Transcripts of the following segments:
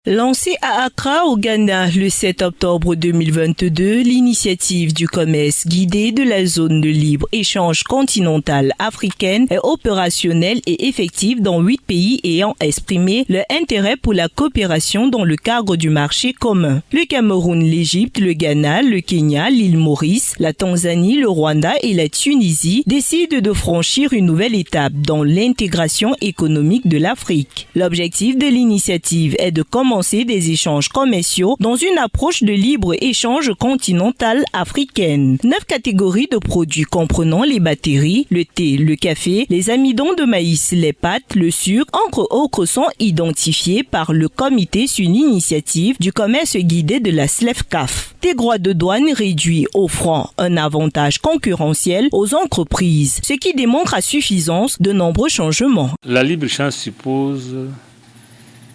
Lancée à Accra au Ghana le 7 octobre 2022, l'initiative du commerce guidé de la zone de libre-échange continentale africaine est opérationnelle et effective dans 8 pays ayant exprimé leur intérêt pour la coopération dans le cadre du marché commun. Le Cameroun, l'Égypte, le Ghana, le Kenya, l'île Maurice, la Tanzanie, le Rwanda et la Tunisie décident de franchir une nouvelle étape dans l'intégration économique de l'Afrique. L'objectif de l'initiative est de commencer des échanges commerciaux dans une approche de libre-échange continentale africaine. 9 catégories de produits comprenant les batteries, le thé, le café, les amidons de maïs, les pâtes, le sucre, entre autres sont identifiés par le comité sur l'initiative du commerce guidé de la SLEFCAF. Des droits de douane réduits offrant un avantage concurrentiel aux entreprises, ce qui démontre à suffisance de nombreux changements. La libre-échange suppose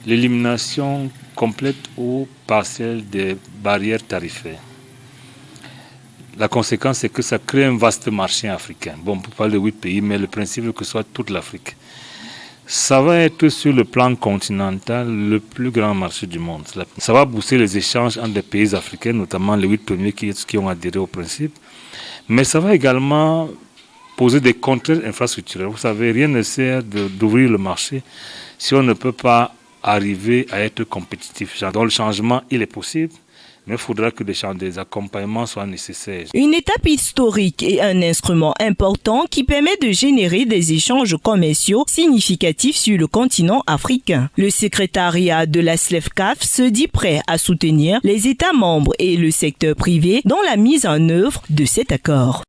l'élimination complète ou partielle des barrières tarifaires. La conséquence, c'est que ça crée un vaste marché africain. Bon, pour parler de 8 pays, mais le principe est que ce soit toute l'Afrique. Ça va être sur le plan continental le plus grand marché du monde. Ça va booster les échanges entre les pays africains, notamment les 8 premiers qui ont adhéré au principe. Mais ça va également poser des contraintes infrastructurelles. Vous savez, rien ne sert d'ouvrir le marché si on ne peut pas arriver à être compétitif. Dans le changement, il est possible, mais il faudra que des accompagnements soient nécessaires. Une étape historique et un instrument important qui permet de générer des échanges commerciaux significatifs sur le continent africain. Le secrétariat de la SLEFCAF se dit prêt à soutenir les États membres et le secteur privé dans la mise en œuvre de cet accord.